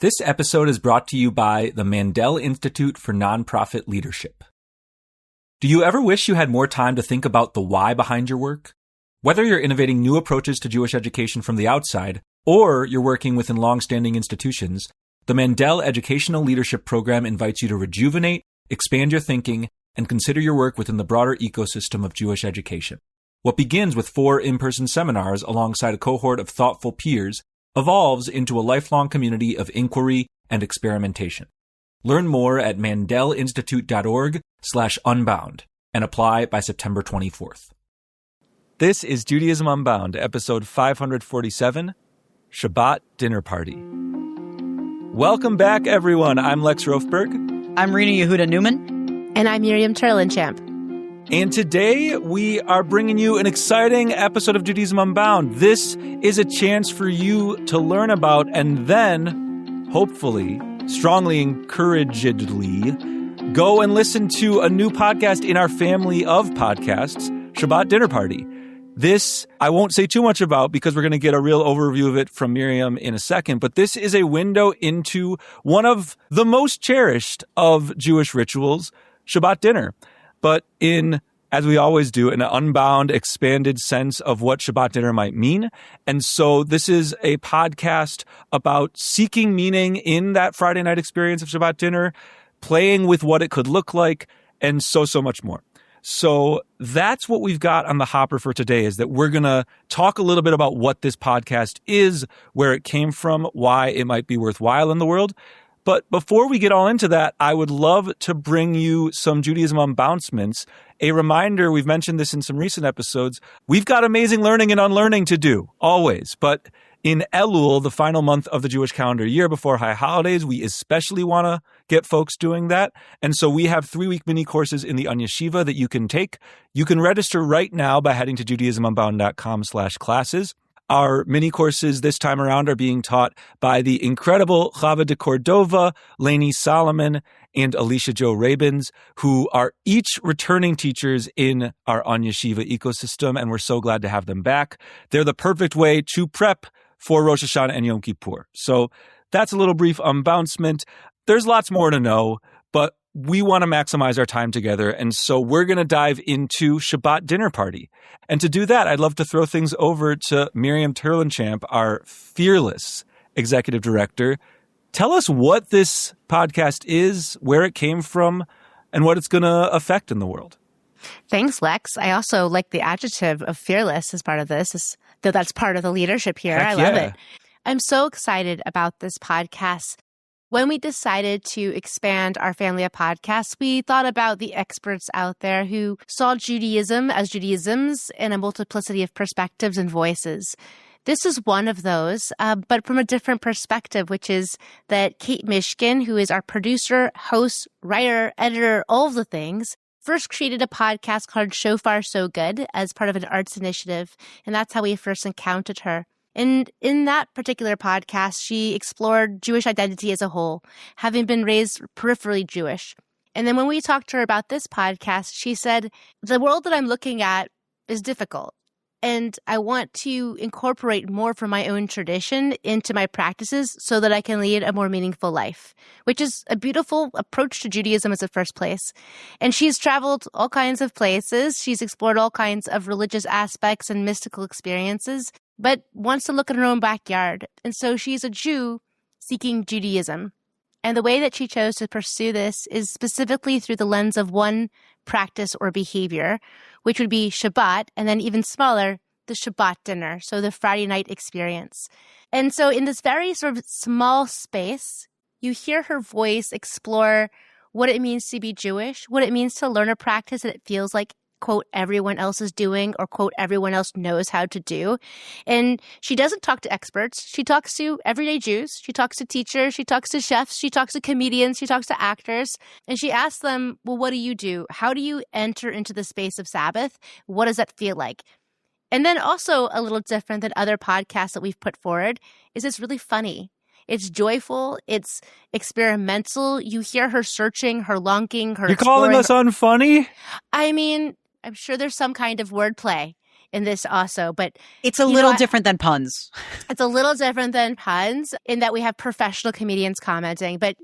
This episode is brought to you by the Mandel Institute for Nonprofit Leadership. Do you ever wish you had more time to think about the why behind your work? Whether you're innovating new approaches to Jewish education from the outside, or you're working within long-standing institutions, the Mandel Educational Leadership Program invites you to rejuvenate, expand your thinking, and consider your work within the broader ecosystem of Jewish education. What begins with 4 in-person seminars alongside a cohort of thoughtful peers evolves into a lifelong community of inquiry and experimentation. Learn more at mandelinstitute.org/unbound and apply by September 24th. This is Judaism Unbound, episode 547, Shabbat Dinner Party. Welcome back, everyone. I'm Lex Rofberg. I'm Rena Yehuda Newman. And I'm Miriam Turlinchamp. And today we are bringing you an exciting episode of Judaism Unbound. This is a chance for you to learn about and then, hopefully, strongly encouragedly, go and listen to a new podcast in our family of podcasts, Shabbat Dinner Party. This, I won't say too much about because we're going to get a real overview of it from Miriam in a second, but this is a window into one of the most cherished of Jewish rituals, Shabbat dinner. But in, as we always do, an unbound, expanded sense of what Shabbat dinner might mean. And so this is a podcast about seeking meaning in that Friday night experience of Shabbat dinner, playing with what it could look like, and so much more. So that's what we've got on the hopper for today, is that we're going to talk a little bit about what this podcast is, where it came from, why it might be worthwhile in the world. But before we get all into that, I would love to bring you some Judaism Unbouncements. A reminder, we've mentioned this in some recent episodes, we've got amazing learning and unlearning to do, always. But in Elul, the final month of the Jewish calendar year before high holidays, we especially want to get folks doing that. And so we have 3-week mini courses in the Anya Shiva that you can take. You can register right now by heading to judaismunbound.com/classes. Our mini courses this time around are being taught by the incredible Chava de Cordova, Lainey Solomon, and Alicia Jo Rabins, who are each returning teachers in our Anya Shiva ecosystem, and we're so glad to have them back. They're the perfect way to prep for Rosh Hashanah and Yom Kippur. So that's a little brief unbouncement. There's lots more to know, but we want to maximize our time together, and so we're going to dive into Shabbat Dinner Party. And to do that, I'd love to throw things over to Miriam Turlinchamp, our fearless executive director. Tell us what this podcast is, where it came from, and what it's going to affect in the world. Thanks, Lex. I also like the adjective of fearless as part of this, though that's part of the leadership here. Heck I love yeah. it. I'm so excited about this podcast. When we decided to expand our family of podcasts, we thought about the experts out there who saw Judaism as Judaisms in a multiplicity of perspectives and voices. This is one of those, but from a different perspective, which is that Kate Mishkin, who is our producer, host, writer, editor, all of the things, first created a podcast called Shofar So Good as part of an arts initiative, and that's how we first encountered her. And in that particular podcast, she explored Jewish identity as a whole, having been raised peripherally Jewish. And then when we talked to her about this podcast, she said, the world that I'm looking at is difficult, and I want to incorporate more from my own tradition into my practices so that I can lead a more meaningful life, which is a beautiful approach to Judaism as a first place. And she's traveled all kinds of places. She's explored all kinds of religious aspects and mystical experiences, but wants to look in her own backyard. And so she's a Jew seeking Judaism. And the way that she chose to pursue this is specifically through the lens of one practice or behavior, which would be Shabbat, and then even smaller, the Shabbat dinner, so the Friday night experience. And so in this very sort of small space, you hear her voice explore what it means to be Jewish, what it means to learn a practice that it feels like, quote, everyone else is doing, or quote, everyone else knows how to do. And she doesn't talk to experts. She talks to everyday Jews. She talks to teachers. She talks to chefs. She talks to comedians. She talks to actors. And she asks them, well, what do you do? How do you enter into the space of Sabbath? What does that feel like? And then also a little different than other podcasts that we've put forward is it's really funny. It's joyful. It's experimental. You hear her searching, her longing, her You're calling us unfunny? I mean, I'm sure there's some kind of wordplay in this also. But it's a little different than puns. It's a little different than puns in that we have professional comedians commenting, but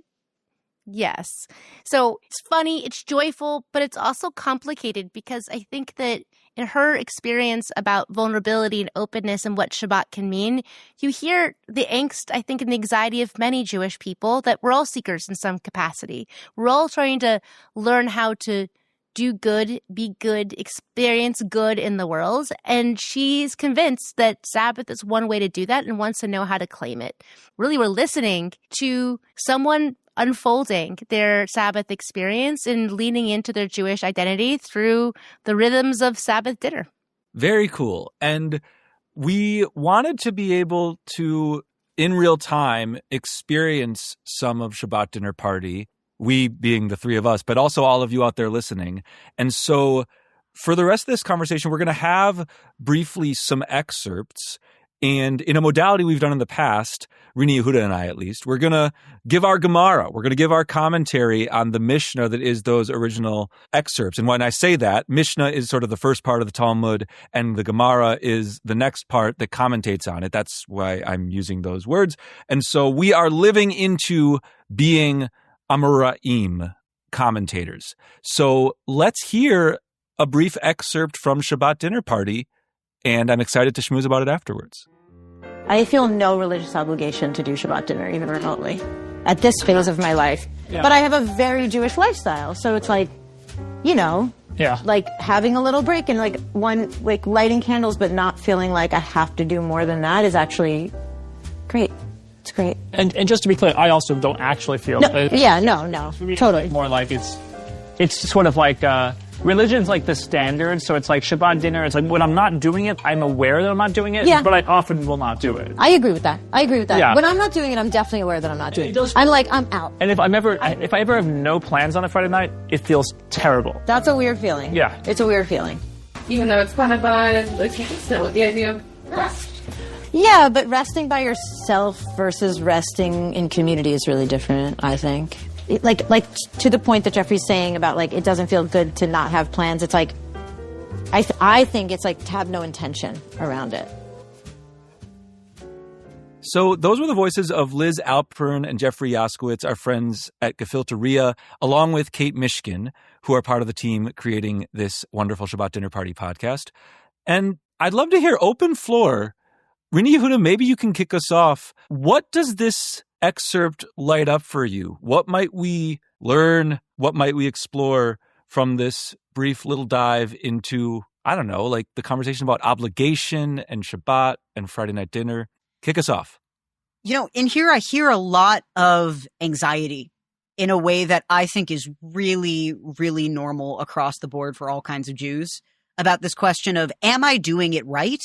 yes. So it's funny, it's joyful, but it's also complicated because I think that in her experience about vulnerability and openness and what Shabbat can mean, you hear the angst, I think, and the anxiety of many Jewish people that we're all seekers in some capacity. We're all trying to learn how to do good, be good, experience good in the world. And she's convinced that Sabbath is one way to do that and wants to know how to claim it. Really, we're listening to someone unfolding their Sabbath experience and leaning into their Jewish identity through the rhythms of Sabbath dinner. Very cool. And we wanted to be able to, in real time, experience some of Shabbat Dinner Party, we being the three of us, but also all of you out there listening. And so for the rest of this conversation, we're going to have briefly some excerpts. And in a modality we've done in the past, Rina Yehuda and I at least, we're going to give our Gemara. We're going to give our commentary on the Mishnah that is those original excerpts. And when I say that, Mishnah is sort of the first part of the Talmud, and the Gemara is the next part that commentates on it. That's why I'm using those words. And so we are living into being Amoraim commentators. So let's hear a brief excerpt from Shabbat Dinner Party, and I'm excited to schmooze about it afterwards. I feel no religious obligation to do Shabbat dinner, even remotely, at this phase of my life. Yeah. But I have a very Jewish lifestyle, so it's like, like having a little break and like lighting candles, but not feeling like I have to do more than that is actually great. It's great. And just to be clear, I also don't actually feel. No, totally. More like it's sort of like. Religion's like the standard, so it's like Shabbat dinner. It's like when I'm not doing it, I'm aware that I'm not doing it, but I often will not do it. I agree with that. Yeah. When I'm not doing it, I'm definitely aware that I'm not doing it. I'm out. And if I ever have no plans on a Friday night, it feels terrible. That's a weird feeling. Yeah. It's a weird feeling. Even though it's kind of consistent with the idea of rest. Yeah, but resting by yourself versus resting in community is really different, I think. Like to the point that Jeffrey's saying about it doesn't feel good to not have plans. It's like, I think it's like to have no intention around it. So those were the voices of Liz Alpern and Jeffrey Yaskowitz, our friends at Gefilte Ria, along with Kate Mishkin, who are part of the team creating this wonderful Shabbat Dinner Party podcast. And I'd love to hear open floor. Rina Yehuda, maybe you can kick us off. What does this excerpt light up for you? What might we learn? What might we explore from this brief little dive into, I don't know, like the conversation about obligation and Shabbat and Friday night dinner? Kick us off. In here, I hear a lot of anxiety in a way that I think is really, really normal across the board for all kinds of Jews about this question of, am I doing it right?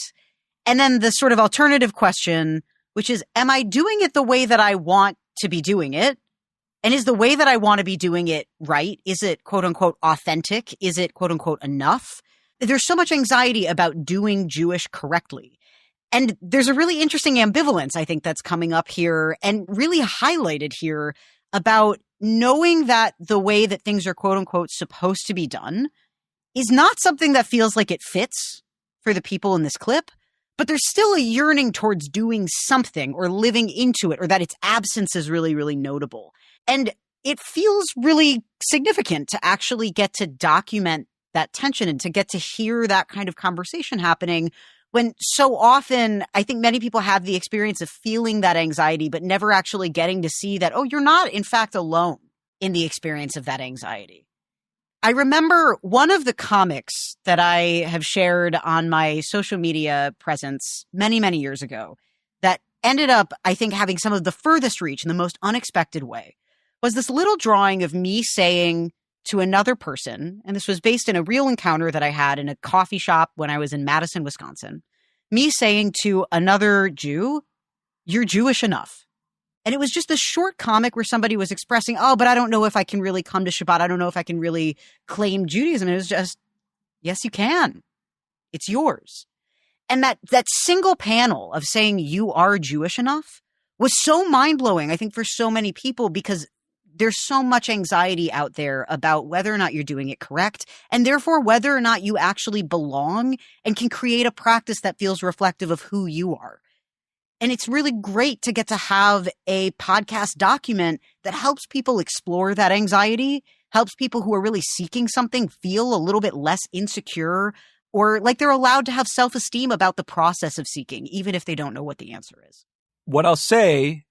And then the sort of alternative question, which is, am I doing it the way that I want to be doing it? And is the way that I want to be doing it right? Is it, quote unquote, authentic? Is it, quote unquote, enough? There's so much anxiety about doing Jewish correctly. And there's a really interesting ambivalence, I think, that's coming up here and really highlighted here about knowing that the way that things are, quote unquote, supposed to be done is not something that feels like it fits for the people in this clip. But there's still a yearning towards doing something or living into it, or that its absence is really, really notable. And it feels really significant to actually get to document that tension and to get to hear that kind of conversation happening when so often I think many people have the experience of feeling that anxiety, but never actually getting to see that, oh, you're not in fact alone in the experience of that anxiety. I remember one of the comics that I have shared on my social media presence many, many years ago that ended up, I think, having some of the furthest reach in the most unexpected way was this little drawing of me saying to another person, and this was based in a real encounter that I had in a coffee shop when I was in Madison, Wisconsin, me saying to another Jew, "You're Jewish enough." And it was just a short comic where somebody was expressing, oh, but I don't know if I can really come to Shabbat. I don't know if I can really claim Judaism. And it was just, yes, you can. It's yours. And that single panel of saying you are Jewish enough was so mind-blowing, I think, for so many people, because there's so much anxiety out there about whether or not you're doing it correct, and therefore whether or not you actually belong and can create a practice that feels reflective of who you are. And it's really great to get to have a podcast document that helps people explore that anxiety, helps people who are really seeking something feel a little bit less insecure, or like they're allowed to have self-esteem about the process of seeking, even if they don't know what the answer is. What I'll say,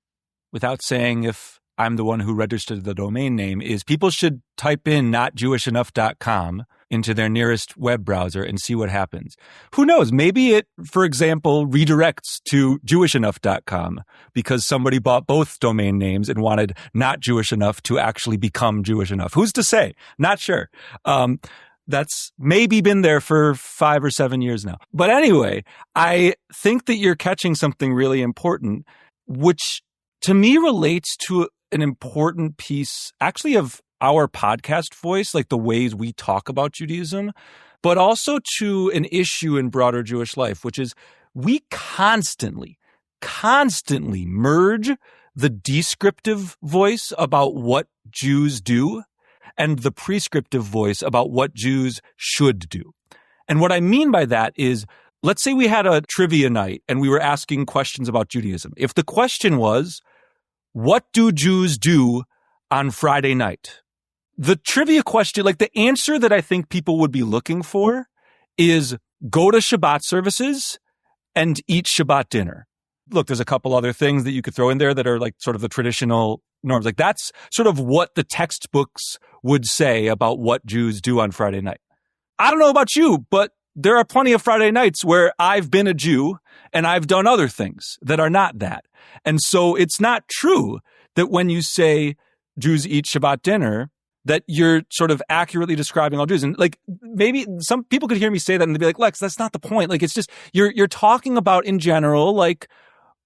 without saying if I'm the one who registered the domain name, is people should type in notjewishenough.com into their nearest web browser and see what happens. Who knows? Maybe it, for example, redirects to jewishenough.com because somebody bought both domain names and wanted not Jewish enough to actually become Jewish enough. Who's to say? Not sure. That's maybe been there for 5 or 7 years now. But anyway, I think that you're catching something really important, which to me relates to an important piece actually of our podcast voice, like the ways we talk about Judaism, but also to an issue in broader Jewish life, which is we constantly merge the descriptive voice about what Jews do and the prescriptive voice about what Jews should do. And what I mean by that is, let's say we had a trivia night and we were asking questions about Judaism. If the question was, what do Jews do on Friday night? The trivia question, like the answer that I think people would be looking for is go to Shabbat services and eat Shabbat dinner. Look, there's a couple other things that you could throw in there that are like sort of the traditional norms. Like that's sort of what the textbooks would say about what Jews do on Friday night. I don't know about you, but there are plenty of Friday nights where I've been a Jew and I've done other things that are not that. And so it's not true that when you say Jews eat Shabbat dinner, that you're sort of accurately describing all Jews. And like maybe some people could hear me say that and they'd be like, Lex, that's not the point. Like it's just you're talking about in general, like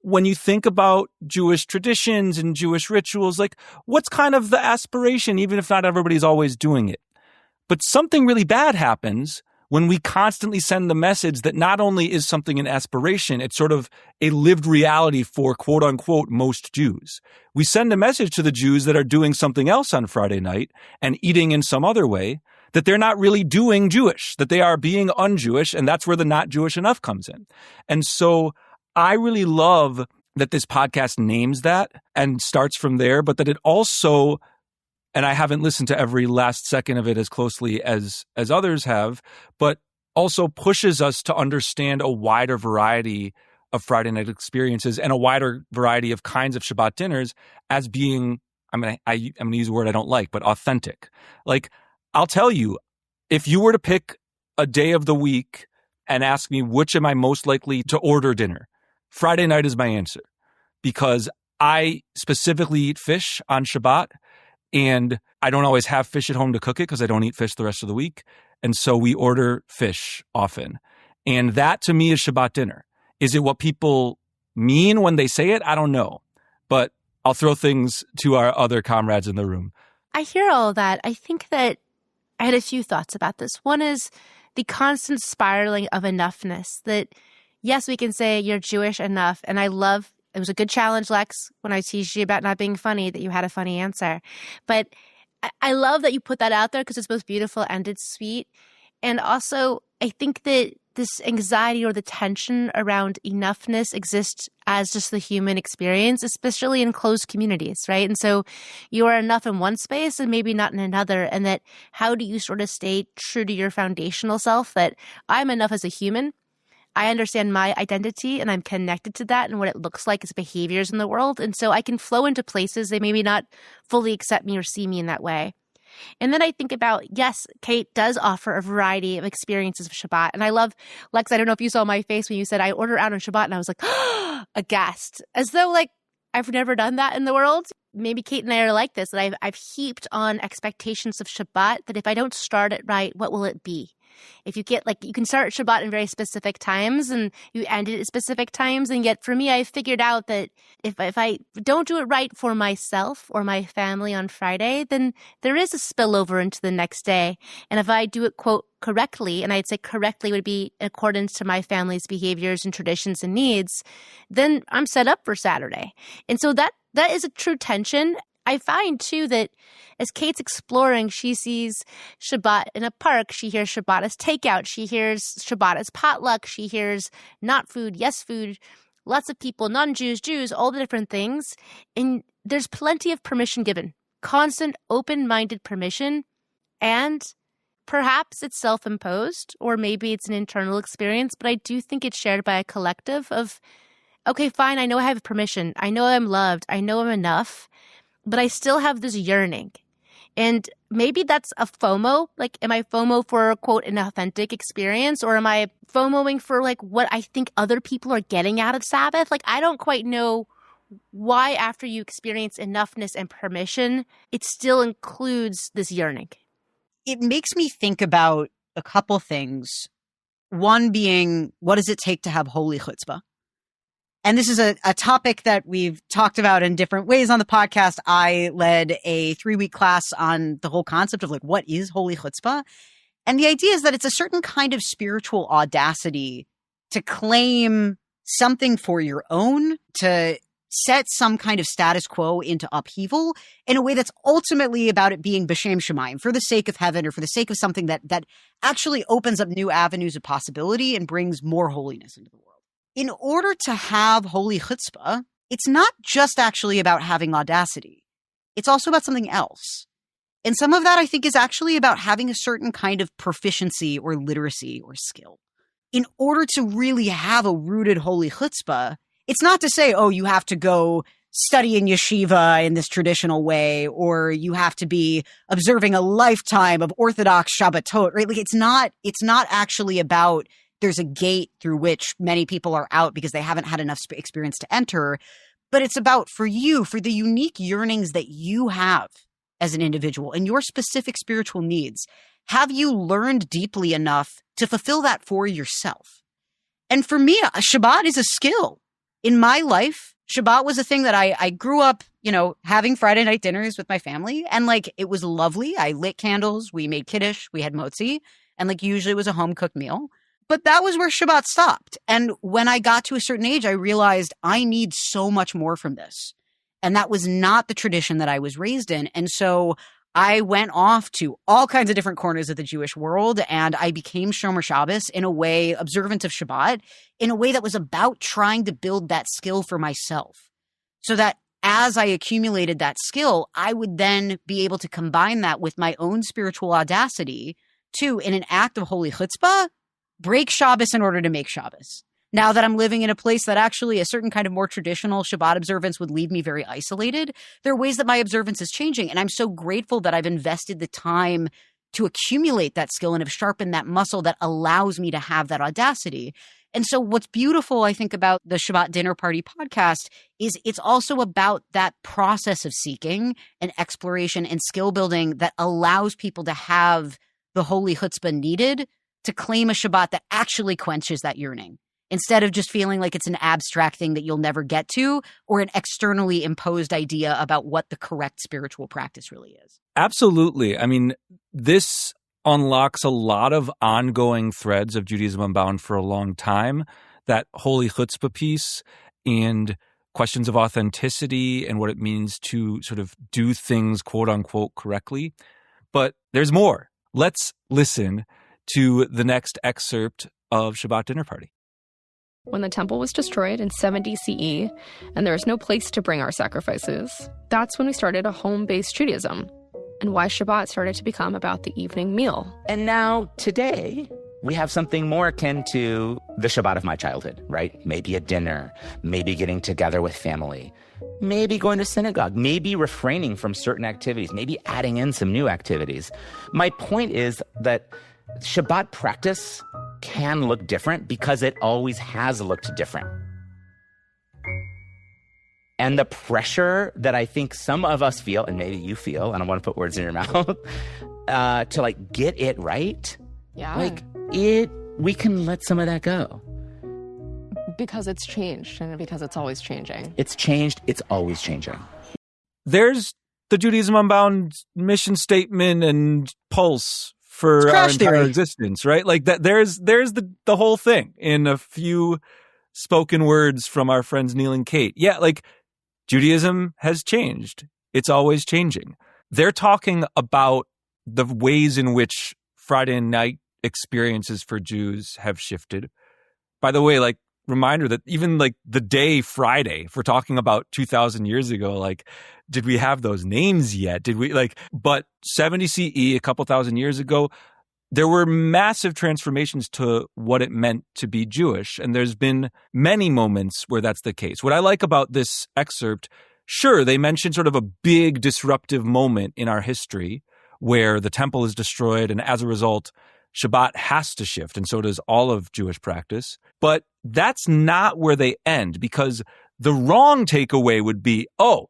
when you think about Jewish traditions and Jewish rituals, like what's kind of the aspiration, even if not everybody's always doing it. But something really bad happens when we constantly send the message that not only is something an aspiration, it's sort of a lived reality for quote unquote most Jews. We send a message to the Jews that are doing something else on Friday night and eating in some other way that they're not really doing Jewish, that they are being un-Jewish, and that's where the not Jewish enough comes in. And so I really love that this podcast names that and starts from there, but that it also, and I haven't listened to every last second of it as closely as others have, but also pushes us to understand a wider variety of Friday night experiences and a wider variety of kinds of Shabbat dinners as being, I'm going to use a word I don't like, but authentic. Like, I'll tell you, if you were to pick a day of the week and ask me which am I most likely to order dinner, Friday night is my answer, because I specifically eat fish on Shabbat. And I don't always have fish at home to cook it because I don't eat fish the rest of the week. And so we order fish often. And that to me is Shabbat dinner. Is it what people mean when they say it? I don't know. But I'll throw things to our other comrades in the room. I hear all of that. I think that I had a few thoughts about this. One is the constant spiraling of enoughness, that yes, we can say you're Jewish enough. And I love it was a good challenge, Lex, when I teased you about not being funny, that you had a funny answer. But I love that you put that out there because it's both beautiful and it's sweet. And also, I think that this anxiety or the tension around enoughness exists as just the human experience, especially in closed communities, right? And so you are enough in one space and maybe not in another. And that how do you sort of stay true to your foundational self, that I'm enough as a human, I understand my identity and I'm connected to that and what it looks like as behaviors in the world. And so I can flow into places they maybe not fully accept me or see me in that way. And then I think about, yes, Kate does offer a variety of experiences of Shabbat. And I love, Lex, I don't know if you saw my face when you said I order out on Shabbat, and I was like, aghast, as though like I've never done that in the world. Maybe Kate and I are like this, that I've heaped on expectations of Shabbat, that if I don't start it right, what will it be? If you get like, you can start Shabbat in very specific times and you end it at specific times. And yet for me, I figured out that if I don't do it right for myself or my family on Friday, then there is a spillover into the next day. And if I do it, quote, correctly, and I'd say correctly would be in accordance to my family's behaviors and traditions and needs, then I'm set up for Saturday. And so that is a true tension. I find, too, that as Kate's exploring, she sees Shabbat in a park. She hears Shabbat as takeout. She hears Shabbat as potluck. She hears not food, yes food, lots of people, non-Jews, Jews, all the different things. And there's plenty of permission given, constant open-minded permission. And perhaps it's self-imposed, or maybe it's an internal experience, but I do think it's shared by a collective of, okay, fine, I know I have permission. I know I'm loved. I know I'm enough. But I still have this yearning. And maybe that's a FOMO. Like, am I FOMO for, quote, an authentic experience? Or am I FOMOing for, like, what I think other people are getting out of Sabbath? Like, I don't quite know why, after you experience enoughness and permission, it still includes this yearning. It makes me think about a couple things. One being, what does it take to have holy chutzpah? And this is a topic that we've talked about in different ways on the podcast. I led a 3-week class on the whole concept of, like, what is holy chutzpah? And the idea is that it's a certain kind of spiritual audacity to claim something for your own, to set some kind of status quo into upheaval in a way that's ultimately about it being b'shem shamayim, for the sake of heaven, or for the sake of something that actually opens up new avenues of possibility and brings more holiness into the world. In order to have holy chutzpah, it's not just actually about having audacity. It's also about something else. And some of that, I think, is actually about having a certain kind of proficiency or literacy or skill. In order to really have a rooted holy chutzpah, it's not to say, oh, you have to go study in yeshiva in this traditional way, or you have to be observing a lifetime of Orthodox Shabbatot, right? Like, it's not actually about there's a gate through which many people are out because they haven't had enough experience to enter, but it's about, for you, for the unique yearnings that you have as an individual and your specific spiritual needs, have you learned deeply enough to fulfill that for yourself? And for me, Shabbat is a skill. In my life, Shabbat was a thing that I grew up, having Friday night dinners with my family, and, like, it was lovely. I lit candles, we made kiddush, we had motzi, and, like, usually it was a home-cooked meal. But that was where Shabbat stopped. And when I got to a certain age, I realized I need so much more from this. And that was not the tradition that I was raised in. And so I went off to all kinds of different corners of the Jewish world, and I became Shomer Shabbos in a way, observant of Shabbat, in a way that was about trying to build that skill for myself. So that as I accumulated that skill, I would then be able to combine that with my own spiritual audacity to, in an act of holy chutzpah, break Shabbos in order to make Shabbos. Now that I'm living in a place that actually a certain kind of more traditional Shabbat observance would leave me very isolated, there are ways that my observance is changing. And I'm so grateful that I've invested the time to accumulate that skill and have sharpened that muscle that allows me to have that audacity. And so what's beautiful, I think, about the Shabbat Dinner Party podcast is it's also about that process of seeking and exploration and skill building that allows people to have the holy chutzpah needed to claim a Shabbat that actually quenches that yearning, instead of just feeling like it's an abstract thing that you'll never get to, or an externally imposed idea about what the correct spiritual practice really is. Absolutely. I mean, this unlocks a lot of ongoing threads of Judaism Unbound for a long time, that holy chutzpah piece and questions of authenticity and what it means to sort of do things, quote unquote, correctly. But there's more. Let's listen to the next excerpt of Shabbat Dinner Party. When the temple was destroyed in 70 CE and there was no place to bring our sacrifices, that's when we started a home-based Judaism, and why Shabbat started to become about the evening meal. And now, today, we have something more akin to the Shabbat of my childhood, right? Maybe a dinner, maybe getting together with family, maybe going to synagogue, maybe refraining from certain activities, maybe adding in some new activities. My point is that Shabbat practice can look different because it always has looked different. And the pressure that I think some of us feel, and maybe you feel, and I want to put words in your mouth, to, like, get it right. Yeah. We can let some of that go. Because it's changed, and because it's always changing. It's changed, it's always changing. There's the Judaism Unbound mission statement and pulse for our entire existence, right? Like that. There's the whole thing in a few spoken words from our friends Neil and Kate. Yeah, like Judaism has changed. It's always changing. They're talking about the ways in which Friday night experiences for Jews have shifted. By the way, like, reminder that even like the day Friday, if we're talking about 2,000 years ago, like, did we have those names yet? But 70 CE, a couple thousand years ago, there were massive transformations to what it meant to be Jewish. And there's been many moments where that's the case. What I like about this excerpt, sure, they mention sort of a big disruptive moment in our history where the temple is destroyed, and as a result, Shabbat has to shift, and so does all of Jewish practice. But that's not where they end, because the wrong takeaway would be, oh,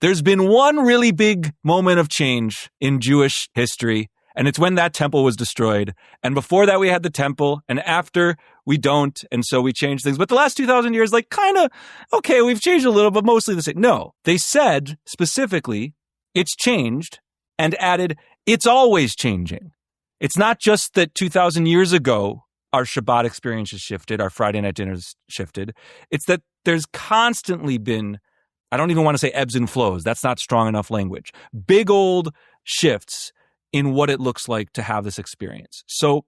there's been one really big moment of change in Jewish history, and it's when that temple was destroyed. And before that, we had the temple, and after, we don't, and so we changed things. But the last 2,000 years, like, kind of, okay, we've changed a little, but mostly the same. No, they said specifically, it's changed, and added, it's always changing. It's not just that 2,000 years ago, our Shabbat experience has shifted, our Friday night dinners shifted. It's that there's constantly been, I don't even want to say ebbs and flows. That's not strong enough language. Big old shifts in what it looks like to have this experience. So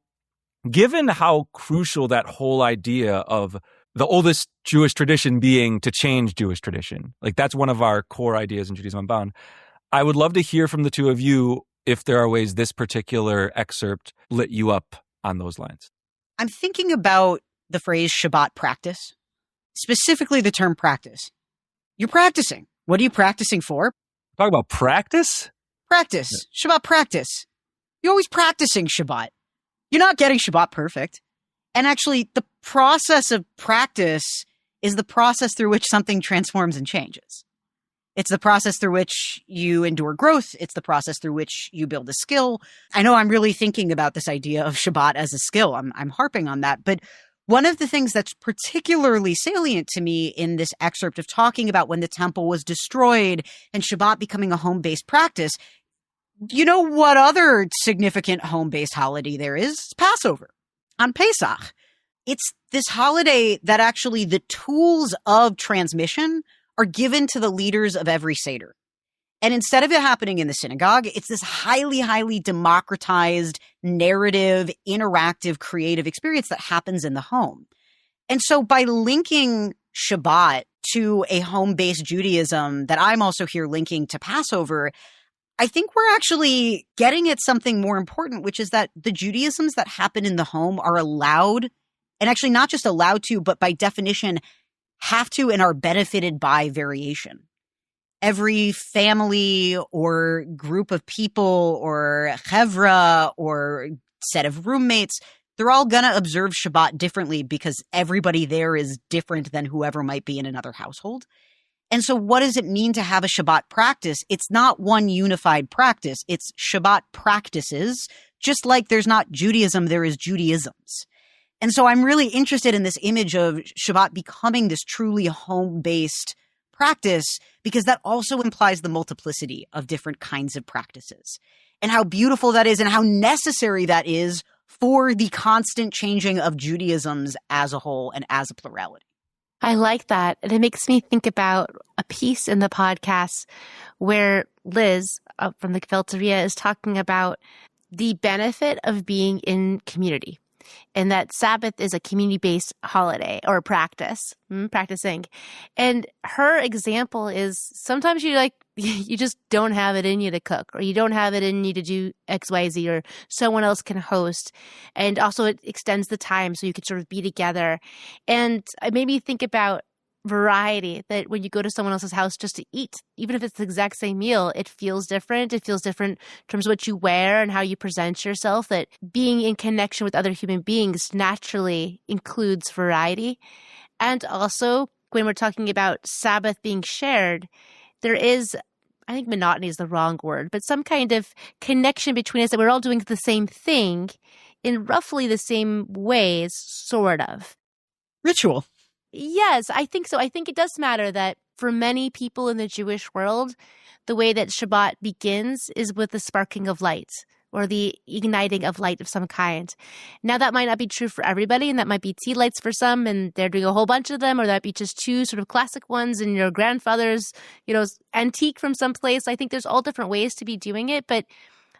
given how crucial that whole idea of the oldest Jewish tradition being to change Jewish tradition, like that's one of our core ideas in Judaism Unbound, I would love to hear from the two of you if there are ways this particular excerpt lit you up on those lines. I'm thinking about the phrase Shabbat practice, specifically the term practice. You're practicing. What are you practicing for? Talk about practice? Practice. Shabbat practice. You're always practicing Shabbat. You're not getting Shabbat perfect. And actually, the process of practice is the process through which something transforms and changes. It's the process through which you endure growth. It's the process through which you build a skill. I know I'm really thinking about this idea of Shabbat as a skill. I'm harping on that. But one of the things that's particularly salient to me in this excerpt of talking about when the temple was destroyed and Shabbat becoming a home-based practice, you know what other significant home-based holiday there is? It's Passover on Pesach. It's this holiday that actually the tools of transmission are given to the leaders of every Seder. And instead of it happening in the synagogue, it's this highly, highly democratized, narrative, interactive, creative experience that happens in the home. And so by linking Shabbat to a home-based Judaism that I'm also here linking to Passover, I think we're actually getting at something more important, which is that the Judaisms that happen in the home are allowed, and actually not just allowed to, but by definition, have to and are benefited by variation. Every family or group of people or chevra or set of roommates, they're all going to observe Shabbat differently because everybody there is different than whoever might be in another household. And so what does it mean to have a Shabbat practice? It's not one unified practice. It's Shabbat practices, just like there's not Judaism, there is Judaisms. And so I'm really interested in this image of Shabbat becoming this truly home-based practice, because that also implies the multiplicity of different kinds of practices and how beautiful that is and how necessary that is for the constant changing of Judaisms as a whole and as a plurality. I like that. And it makes me think about a piece in the podcast where Liz from the Gefelteria is talking about the benefit of being in community. And that Sabbath is a community-based holiday or practice, practicing. And her example is sometimes you just don't have it in you to cook, or you don't have it in you to do X, Y, Z, or someone else can host. And also it extends the time so you can sort of be together. And it made me think about variety, that when you go to someone else's house just to eat, even if it's the exact same meal, it feels different. It feels different in terms of what you wear and how you present yourself, that being in connection with other human beings naturally includes variety. And also, when we're talking about Sabbath being shared, there is, I think monotony is the wrong word, but some kind of connection between us that we're all doing the same thing in roughly the same ways, sort of. Ritual. Yes, I think so. I think it does matter that for many people in the Jewish world, the way that Shabbat begins is with the sparking of lights, or the igniting of light of some kind. Now, that might not be true for everybody, and that might be tea lights for some, and they're doing a whole bunch of them, or that might be just 2 sort of classic ones in your grandfather's, antique from someplace. I think there's all different ways to be doing it, but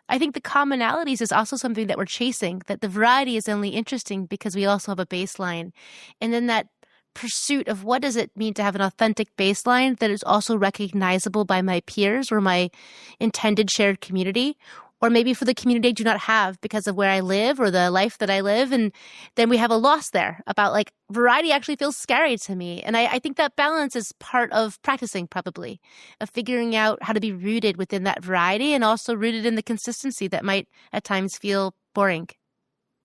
I think the commonalities is also something that we're chasing, that the variety is only interesting because we also have a baseline. And then that pursuit of what does it mean to have an authentic baseline that is also recognizable by my peers or my intended shared community, or maybe for the community I do not have because of where I live or the life that I live. And then we have a loss there about like variety actually feels scary to me. And I think that balance is part of practicing, probably, of figuring out how to be rooted within that variety and also rooted in the consistency that might at times feel boring.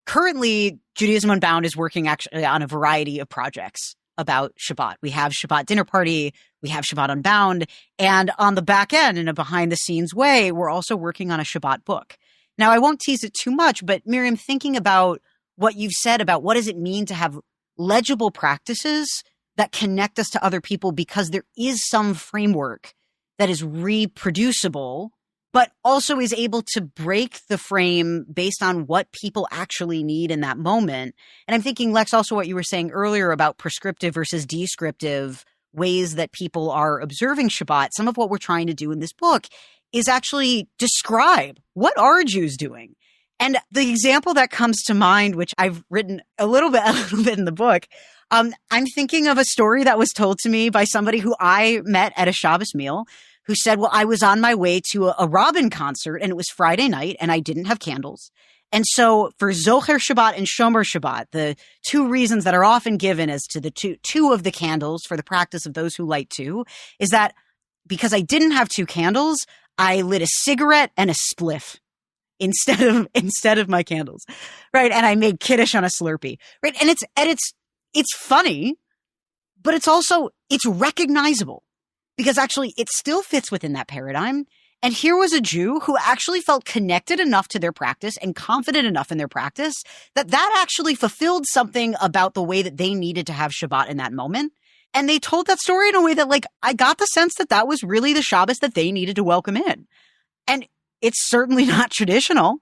Currently, Judaism Unbound is working actually on a variety of projects about Shabbat. We have Shabbat Dinner Party, we have Shabbat Unbound, and on the back end, in a behind-the-scenes way, we're also working on a Shabbat book. Now, I won't tease it too much, but Miriam, thinking about what you've said about what does it mean to have legible practices that connect us to other people because there is some framework that is reproducible, but also is able to break the frame based on what people actually need in that moment. And I'm thinking, Lex, also what you were saying earlier about prescriptive versus descriptive ways that people are observing Shabbat. Some of what we're trying to do in this book is actually describe what are Jews doing. And the example that comes to mind, which I've written a little bit in the book, I'm thinking of a story that was told to me by somebody who I met at a Shabbos meal, who said, well, I was on my way to a Robin concert and it was Friday night and I didn't have candles. And so for Zocher Shabbat and Shomer Shabbat, the 2 reasons that are often given as to the two of the candles for the practice of those who light 2 is that because I didn't have 2 candles, I lit a cigarette and a spliff instead of my candles. Right. And I made Kiddush on a Slurpee. Right. And it's funny, but it's recognizable. Because actually, it still fits within that paradigm. And here was a Jew who actually felt connected enough to their practice and confident enough in their practice that actually fulfilled something about the way that they needed to have Shabbat in that moment. And they told that story in a way that, like, I got the sense that was really the Shabbos that they needed to welcome in. And it's certainly not traditional,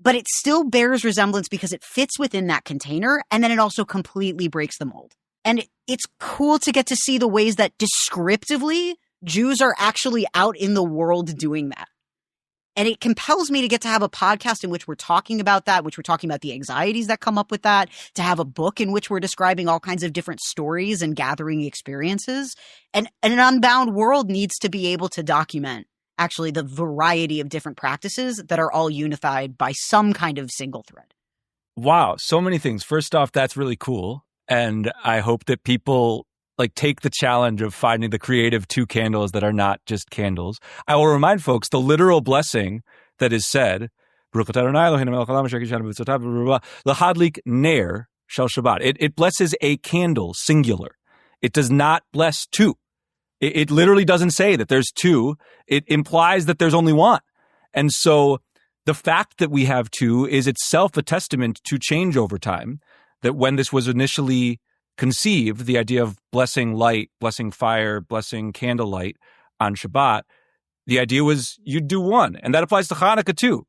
but it still bears resemblance because it fits within that container. And then it also completely breaks the mold. And it's cool to get to see the ways that descriptively Jews are actually out in the world doing that. And it compels me to get to have a podcast in which we're talking about that, which we're talking about the anxieties that come up with that, to have a book in which we're describing all kinds of different stories and gathering experiences. And an unbound world needs to be able to document actually the variety of different practices that are all unified by some kind of single thread. Wow, so many things. First off, that's really cool. And I hope that people take the challenge of finding the creative 2 candles that are not just candles. I will remind folks the literal blessing that is said, L'hadlik ner shel Shabbat. It blesses a candle, singular. It does not bless 2. It literally doesn't say that there's 2. It implies that there's only 1. And so the fact that we have 2 is itself a testament to change over time. That when this was initially conceived, the idea of blessing light, blessing fire, blessing candlelight on Shabbat, the idea was you'd do 1. And that applies to Hanukkah too.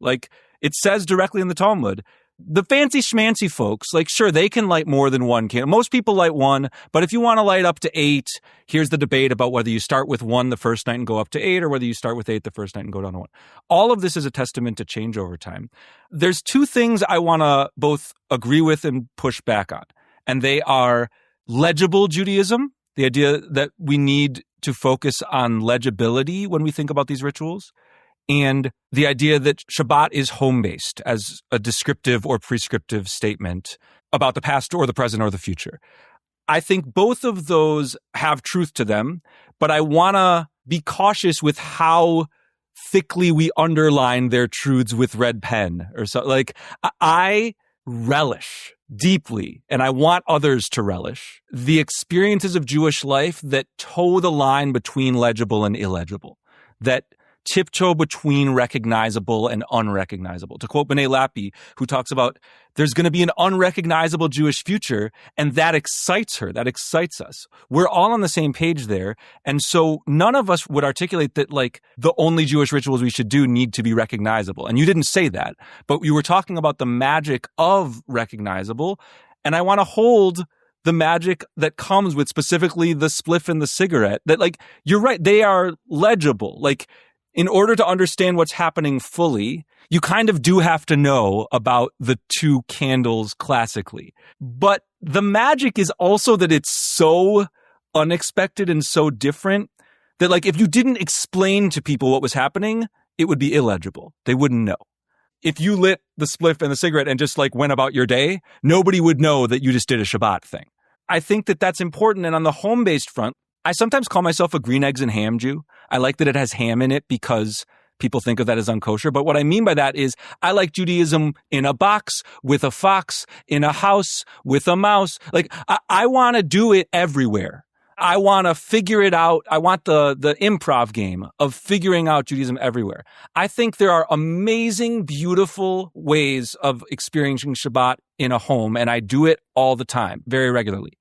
It says directly in the Talmud, the fancy schmancy folks, sure, they can light more than 1 candle. Most people light 1, but if you want to light up to 8, here's the debate about whether you start with 1 the first night and go up to 8, or whether you start with 8 the first night and go down to 1. All of this is a testament to change over time. There's 2 things I want to both agree with and push back on, and they are legible Judaism, the idea that we need to focus on legibility when we think about these rituals, and the idea that Shabbat is home-based as a descriptive or prescriptive statement about the past or the present or the future. I think both of those have truth to them, but I want to be cautious with how thickly we underline their truths with red pen or so. I relish deeply, and I want others to relish, the experiences of Jewish life that toe the line between legible and illegible, that tiptoe between recognizable and unrecognizable. To quote B'nai Lappi, who talks about there's going to be an unrecognizable Jewish future, and that excites her. That excites us. We're all on the same page there. And so none of us would articulate that, like, the only Jewish rituals we should do need to be recognizable. And you didn't say that, but you were talking about the magic of recognizable. And I want to hold the magic that comes with specifically the spliff and the cigarette. That, like, you're right, they are legible. Like, in order to understand what's happening fully, you kind of do have to know about the two candles classically. But the magic is also that it's so unexpected and so different that, like, if you didn't explain to people what was happening, it would be illegible. They wouldn't know. If you lit the spliff and the cigarette and just, like, went about your day, nobody would know that you just did a Shabbat thing. I think that that's important. And on the home-based front, I sometimes call myself a green eggs and ham Jew. I like that it has ham in it because people think of that as unkosher. But what I mean by that is I like Judaism in a box, with a fox, in a house, with a mouse. Like, I want to do it everywhere. I want to figure it out. I want the improv game of figuring out Judaism everywhere. I think there are amazing, beautiful ways of experiencing Shabbat in a home, and I do it all the time, very regularly.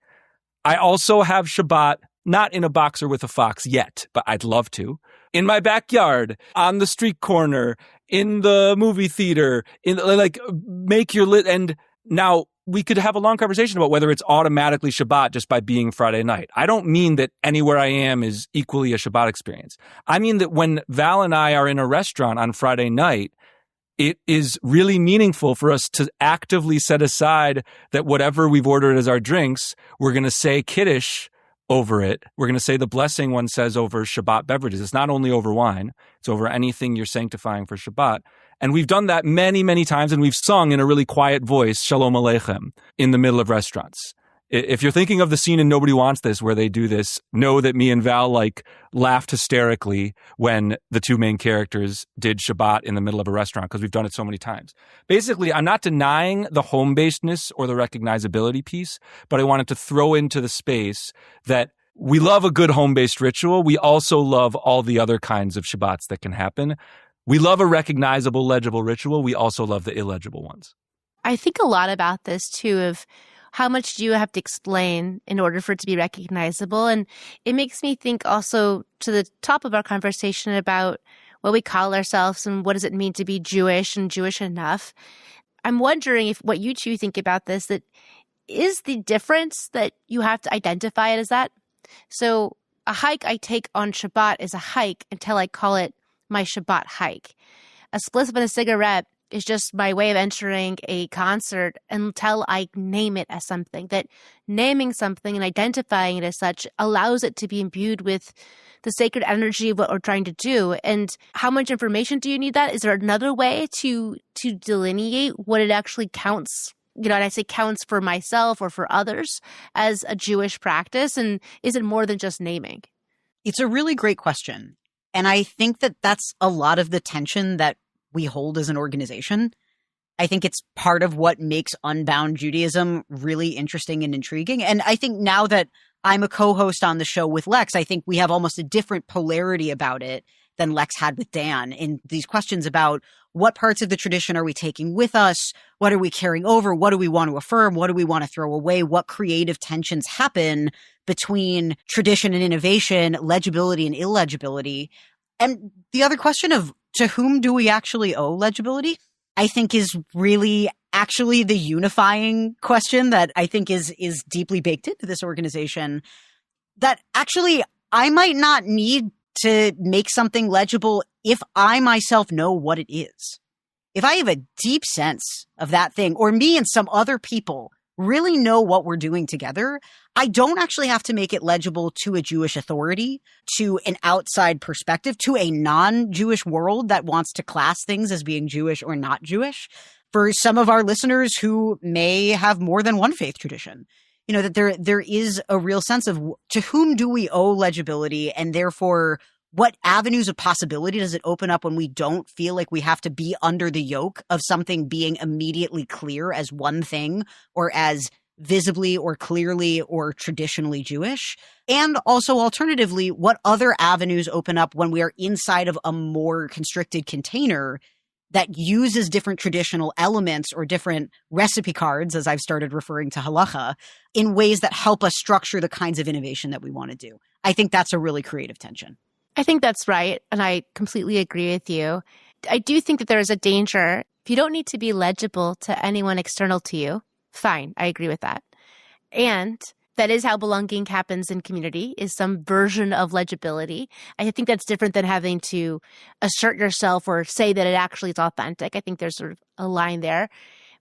I also have Shabbat not in a box or with a fox yet, but I'd love to. In my backyard, on the street corner, in the movie theater, in, like, make your lit. And now we could have a long conversation about whether it's automatically Shabbat just by being Friday night. I don't mean that anywhere I am is equally a Shabbat experience. I mean that when Val and I are in a restaurant on Friday night, it is really meaningful for us to actively set aside that whatever we've ordered as our drinks, we're going to say Kiddush over it. We're going to say the blessing one says over Shabbat beverages. It's not only over wine, it's over anything you're sanctifying for Shabbat. And we've done that many, many times, and we've sung in a really quiet voice, Shalom Aleichem, in the middle of restaurants. If you're thinking of the scene in Nobody Wants This where they do this, know that me and Val, like, laughed hysterically when the two main characters did Shabbat in the middle of a restaurant, because we've done it so many times. Basically, I'm not denying the home-basedness or the recognizability piece, but I wanted to throw into the space that we love a good home-based ritual. We also love all the other kinds of Shabbats that can happen. We love a recognizable, legible ritual. We also love the illegible ones. I think a lot about this, too, of how much do you have to explain in order for it to be recognizable? And it makes me think also to the top of our conversation about what we call ourselves and what does it mean to be Jewish and Jewish enough. I'm wondering if what you two think about this, that is the difference that you have to identify it as that. So a hike I take on Shabbat is a hike until I call it my Shabbat hike. A split and a cigarette is just my way of entering a concert until I name it as something. That naming something and identifying it as such allows it to be imbued with the sacred energy of what we're trying to do. And how much information do you need that? Is there another way to delineate what it actually counts? You know, and I say counts for myself or for others as a Jewish practice. And is it more than just naming? It's a really great question. And I think that that's a lot of the tension that we hold as an organization. I think it's part of what makes Unbound Judaism really interesting and intriguing. And I think now that I'm a co-host on the show with Lex, I think we have almost a different polarity about it than Lex had with Dan in these questions about what parts of the tradition are we taking with us? What are we carrying over? What do we want to affirm? What do we want to throw away? What creative tensions happen between tradition and innovation, legibility and illegibility? And the other question of to whom do we actually owe legibility, I think is really actually the unifying question that I think is deeply baked into this organization. That actually I might not need to make something legible if I myself know what it is. If I have a deep sense of that thing, or me and some other people really know what we're doing together, I don't actually have to make it legible to a Jewish authority, to an outside perspective, to a non-Jewish world that wants to class things as being Jewish or not Jewish. For some of our listeners who may have more than one faith tradition, you know, that there is a real sense of to whom do we owe legibility, and therefore what avenues of possibility does it open up when we don't feel like we have to be under the yoke of something being immediately clear as one thing or as visibly or clearly or traditionally Jewish? And also, alternatively, what other avenues open up when we are inside of a more constricted container that uses different traditional elements or different recipe cards, as I've started referring to halacha, in ways that help us structure the kinds of innovation that we want to do? I think that's a really creative tension. I think that's right, and I completely agree with you. I do think that there is a danger. If you don't need to be legible to anyone external to you, fine, I agree with that. And that is how belonging happens in community, is some version of legibility. I think that's different than having to assert yourself or say that it actually is authentic. I think there's sort of a line there.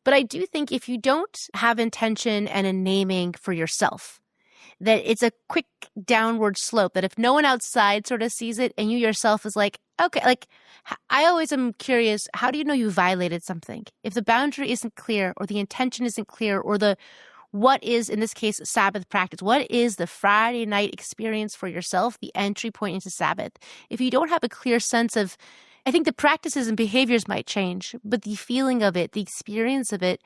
But I do think if you don't have intention and a naming for yourself, that it's a quick downward slope, that if no one outside sort of sees it and you yourself is like, okay, like I always am curious, how do you know you violated something? If the boundary isn't clear or the intention isn't clear or what is, in this case, Sabbath practice? What is the Friday night experience for yourself, the entry point into Sabbath? If you don't have a clear sense of, I think the practices and behaviors might change, but the feeling of it, the experience of it,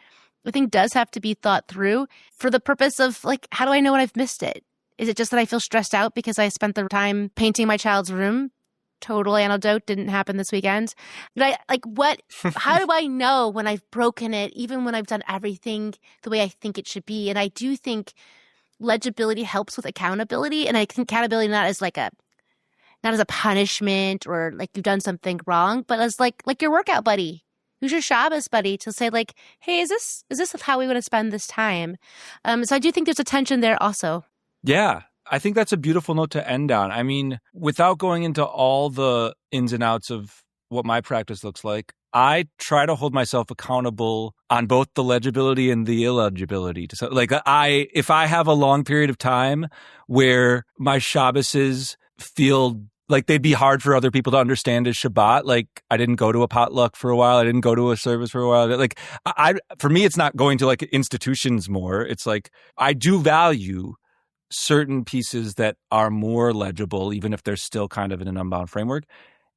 I think does have to be thought through for the purpose of, like, how do I know when I've missed it? Is it just that I feel stressed out because I spent the time painting my child's room? Total anecdote, didn't happen this weekend. But how do I know when I've broken it, even when I've done everything the way I think it should be? And I do think legibility helps with accountability. And I think accountability not as a punishment or like you've done something wrong, but as like your workout buddy. Who's your Shabbos buddy to say like, hey, is this how we want to spend this time? So I do think there's a tension there also. Yeah. I think that's a beautiful note to end on. I mean, without going into all the ins and outs of what my practice looks like, I try to hold myself accountable on both the legibility and the illegibility. So, like, if I have a long period of time where my Shabboses feel like they'd be hard for other people to understand as Shabbat, like I didn't go to a potluck for a while, I didn't go to a service for a while. Like, for me, it's not going to like institutions more. It's like I do value certain pieces that are more legible, even if they're still kind of in an unbound framework.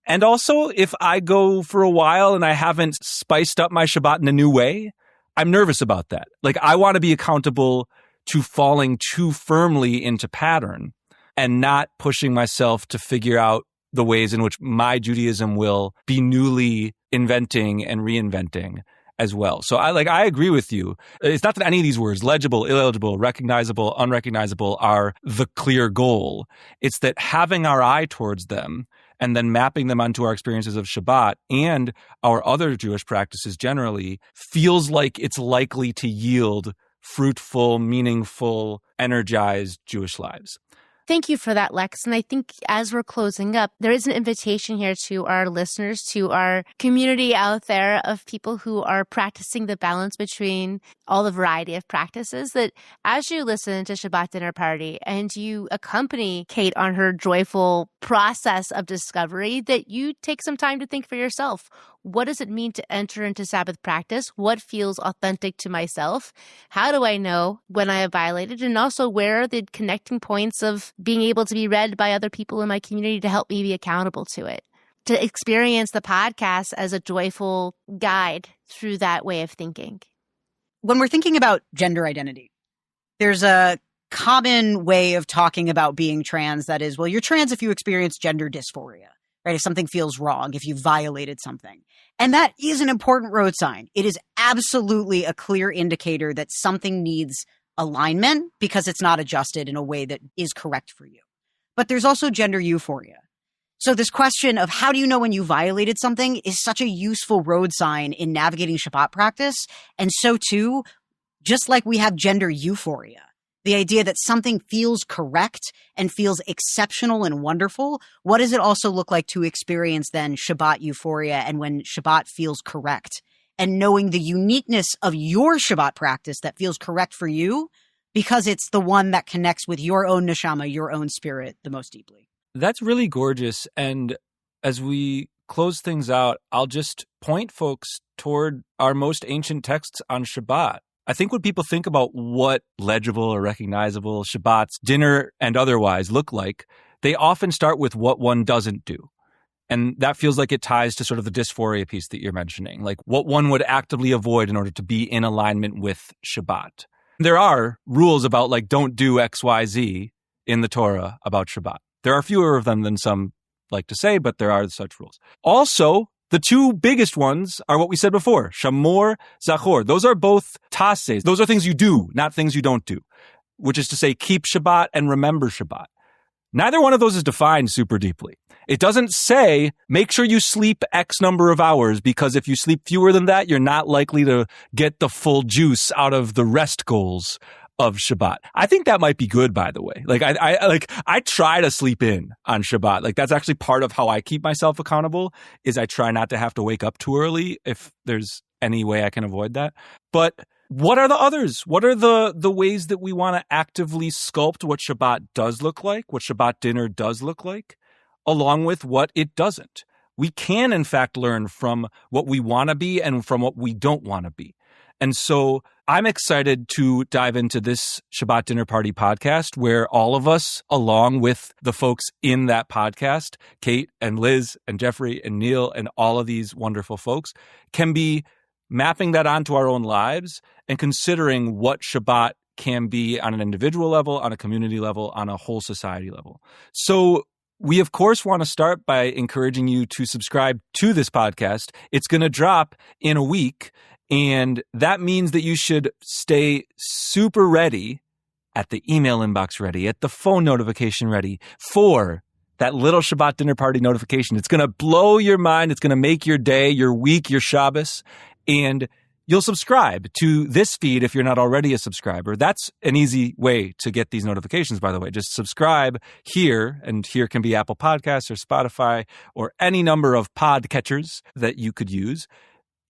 And also, if I go for a while and I haven't spiced up my Shabbat in a new way, I'm nervous about that. Like, I want to be accountable to falling too firmly into pattern and not pushing myself to figure out the ways in which my Judaism will be newly inventing and reinventing as well. So I agree with you. It's not that any of these words, legible, illegible, recognizable, unrecognizable, are the clear goal. It's that having our eye towards them and then mapping them onto our experiences of Shabbat and our other Jewish practices generally feels like it's likely to yield fruitful, meaningful, energized Jewish lives. Thank you for that, Lex. And I think as we're closing up, there is an invitation here to our listeners, to our community out there of people who are practicing the balance between all the variety of practices, that as you listen to Shabbat Dinner Party and you accompany Kate on her joyful process of discovery, that you take some time to think for yourself. What does it mean to enter into Sabbath practice? What feels authentic to myself? How do I know when I have violated? And also, where are the connecting points of being able to be read by other people in my community to help me be accountable to it? To experience the podcast as a joyful guide through that way of thinking. When we're thinking about gender identity, there's a common way of talking about being trans that is, well, you're trans if you experience gender dysphoria. Right? If something feels wrong, if you violated something. And that is an important road sign. It is absolutely a clear indicator that something needs alignment because it's not adjusted in a way that is correct for you. But there's also gender euphoria. So this question of how do you know when you violated something is such a useful road sign in navigating Shabbat practice. And so too, just like we have gender euphoria, the idea that something feels correct and feels exceptional and wonderful, what does it also look like to experience then Shabbat euphoria and when Shabbat feels correct? And knowing the uniqueness of your Shabbat practice that feels correct for you because it's the one that connects with your own neshama, your own spirit the most deeply. That's really gorgeous. And as we close things out, I'll just point folks toward our most ancient texts on Shabbat. I think when people think about what legible or recognizable Shabbat's dinner and otherwise look like, they often start with what one doesn't do. And that feels like it ties to sort of the dysphoria piece that you're mentioning, like what one would actively avoid in order to be in alignment with Shabbat. There are rules about like don't do X, Y, Z in the Torah about Shabbat. There are fewer of them than some like to say, but there are such rules. Also, the two biggest ones are what we said before, Shamor, Zachor. Those are both tases. Those are things you do, not things you don't do, which is to say keep Shabbat and remember Shabbat. Neither one of those is defined super deeply. It doesn't say make sure you sleep X number of hours, because if you sleep fewer than that, you're not likely to get the full juice out of the rest goals of Shabbat. I think that might be good, by the way. Like I try to sleep in on Shabbat. Like that's actually part of how I keep myself accountable, is I try not to have to wake up too early if there's any way I can avoid that. But what are the others? What are the ways that we want to actively sculpt what Shabbat does look like, what Shabbat dinner does look like, along with what it doesn't? We can, in fact, learn from what we want to be and from what we don't want to be. And so I'm excited to dive into this Shabbat Dinner Party podcast, where all of us, along with the folks in that podcast, Kate and Liz and Jeffrey and Neil and all of these wonderful folks, can be mapping that onto our own lives and considering what Shabbat can be on an individual level, on a community level, on a whole society level. So we, of course, want to start by encouraging you to subscribe to this podcast. It's going to drop in a week, and that means that you should stay super ready, at the email inbox ready, at the phone notification ready for that little Shabbat Dinner Party notification. It's going to blow your mind. It's going to make your day, your week, your Shabbos. And you'll subscribe to this feed if you're not already a subscriber. That's an easy way to get these notifications, by the way. Just subscribe here, and here can be Apple Podcasts or Spotify or any number of podcatchers that you could use.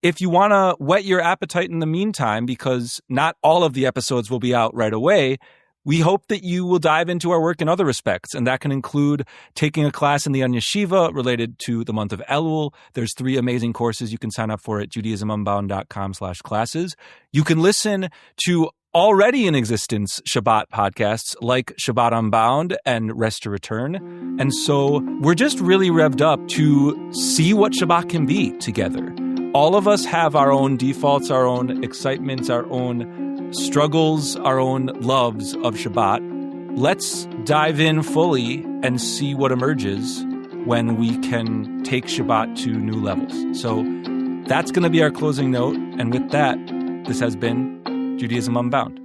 If you want to whet your appetite in the meantime, because not all of the episodes will be out right away, we hope that you will dive into our work in other respects, and that can include taking a class in the Onion Yeshiva related to the month of Elul. There's 3 amazing courses you can sign up for at JudaismUnbound.com/classes. You can listen to already in existence Shabbat podcasts like Shabbat Unbound and Rest to Return. And so we're just really revved up to see what Shabbat can be together. All of us have our own defaults, our own excitements, our own struggles, our own loves of Shabbat. Let's dive in fully and see what emerges when we can take Shabbat to new levels. So that's going to be our closing note. And with that, this has been Judaism Unbound.